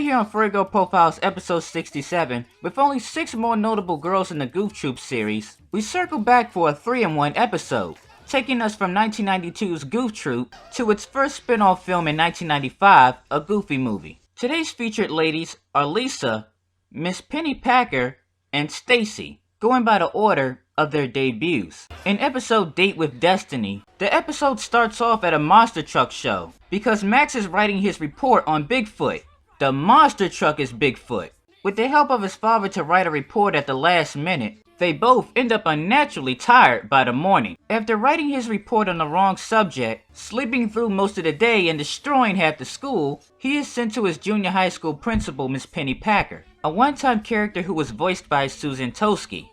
here on Furry Girl Profiles episode 67, with only 6 more notable girls in the Goof Troop series, we circle back for a 3-in-1 episode, taking us from 1992's Goof Troop to its first spin-off film in 1995, A Goofy Movie. Today's featured ladies are Lisa, Ms.Pennypacker, and Stacey, going by the order of their debuts. In episode Date with Destiny, the episode starts off at a monster truck show because Max is writing his report on Bigfoot. The monster truck is Bigfoot. With the help of his father to write a report at the last minute, they both end up unnaturally tired by the morning. After writing his report on the wrong subject, sleeping through most of the day and destroying half the school, he is sent to his junior high school principal, Ms.Pennypacker, a one-time character who was voiced by Susan Toski.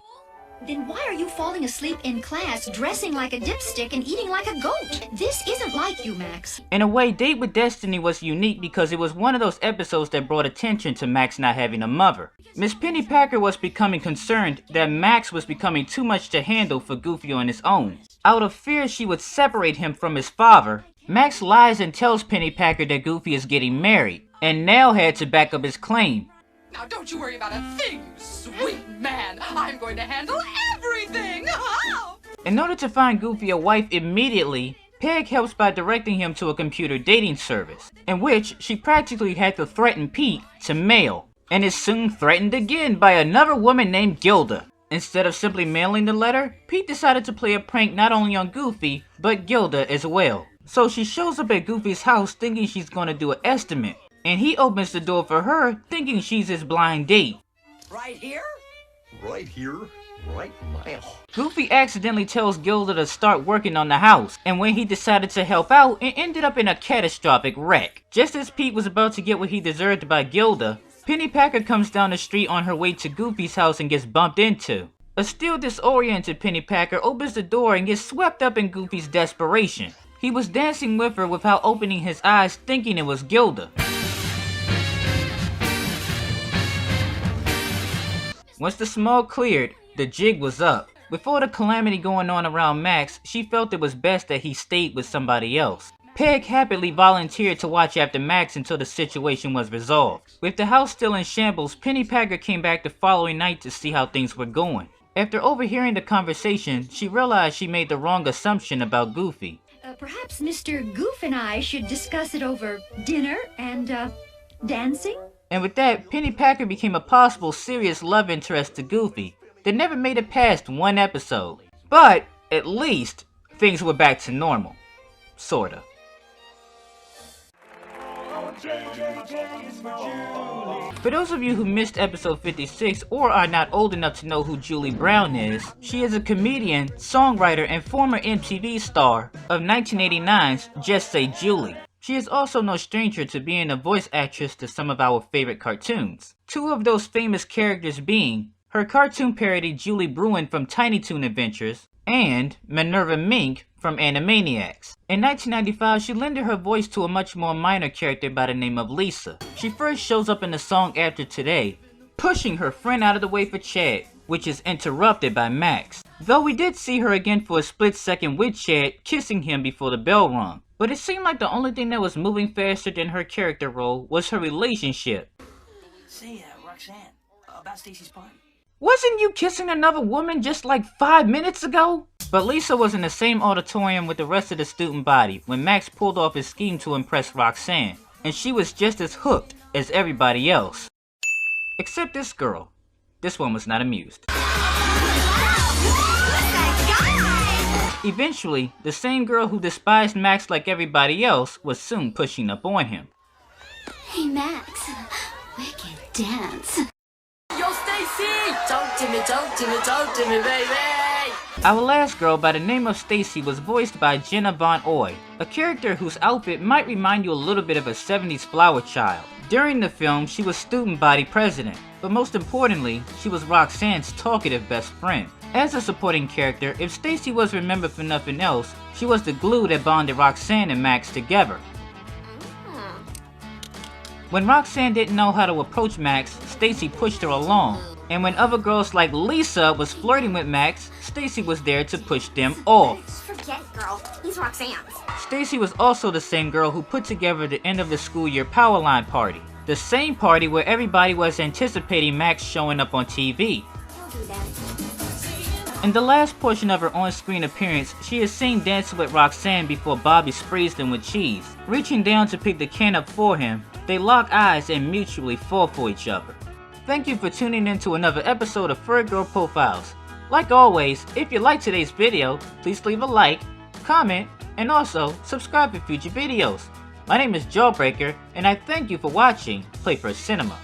Then why are you falling asleep in class, dressing like a dipstick and eating like a goat? This isn't like you, Max. In a way, Date with Destiny was unique because it was one of those episodes that brought attention to Max not having a mother. Ms.Pennypacker was becoming concerned that Max was becoming too much to handle for Goofy on his own. Out of fear she would separate him from his father, Max lies and tells Pennypacker that Goofy is getting married, and now had to back up his claim. Now don't you worry about a thing, sweet man. I'm going to handle everything. In order to find Goofy a wife immediately, Peg helps by directing him to a computer dating service, in which she practically had to threaten Pete to mail, and is soon threatened again by another woman named Gilda. Instead of simply mailing the letter, Pete decided to play a prank not only on Goofy, but Gilda as well. So she shows up at Goofy's house thinking she's going to do an estimate, and he opens the door for her thinking she's his blind date. Right here? Right here? Right now. Goofy accidentally tells Gilda to start working on the house, and when he decided to help out, it ended up in a catastrophic wreck. Just as Pete was about to get what he deserved by Gilda, Pennypacker comes down the street on her way to Goofy's house and gets bumped into. A still disoriented Pennypacker opens the door and gets swept up in Goofy's desperation. He was dancing with her without opening his eyes, thinking it was Gilda. Once the smoke cleared, the jig was up. With all the calamity going on around Max, she felt it was best that he stayed with somebody else. Peg happily volunteered to watch after Max until the situation was resolved. With the house still in shambles, Pennypacker came back the following night to see how things were going. After overhearing the conversation, she realized she made the wrong assumption about Goofy. Perhaps Mr. Goof and I should discuss it over dinner and, dancing? And with that, Pennypacker became a possible serious love interest to Goofy that never made it past one episode. But, at least, things were back to normal. Sorta. For those of you who missed episode 56 or are not old enough to know who Julie Brown is, she is a comedian, songwriter, and former MTV star of 1989's Just Say Julie. She is also no stranger to being a voice actress to some of our favorite cartoons. Two of those famous characters being her cartoon parody Julie Bruin from Tiny Toon Adventures and Minerva Mink from Animaniacs. In 1995, she lended her voice to a much more minor character by the name of Lisa. She first shows up in the song After Today, pushing her friend out of the way for Chad, which is interrupted by Max. Though we did see her again for a split second with Chad kissing him before the bell rung. But it seemed like the only thing that was moving faster than her character role was her relationship. Say, Roxanne, about Stacey's party. Wasn't you kissing another woman just like 5 minutes ago? But Lisa was in the same auditorium with the rest of the student body when Max pulled off his scheme to impress Roxanne, and she was just as hooked as everybody else. Except this girl. This one was not amused. Eventually, the same girl who despised Max like everybody else was soon pushing up on him. Hey Max, we can dance. Yo, Stacey! Talk to me, baby! Our last girl by the name of Stacey was voiced by Jenna Von Oy, a character whose outfit might remind you a little bit of a 70s flower child. During the film, she was student body president, but most importantly, she was Roxanne's talkative best friend. As a supporting character, if Stacey was remembered for nothing else, she was the glue that bonded Roxanne and Max together. When Roxanne didn't know how to approach Max, Stacey pushed her along. And when other girls like Lisa was flirting with Max, Stacey was there to push them off. Forget it, girl. He's Roxanne's. Stacey was also the same girl who put together the end of the school year power line party. the same party where everybody was anticipating Max showing up on TV. He'll be there. In the last portion of her on-screen appearance, she is seen dancing with Roxanne before Bobby sprays them with cheese. Reaching down to pick the can up for him, they lock eyes and mutually fall for each other. Thank you for tuning in to another episode of Furry Girl Profiles. Like always, if you liked today's video, please leave a like, comment, and also subscribe for future videos. My name is Jawbreaker, and I thank you for watching Playfur Cinema.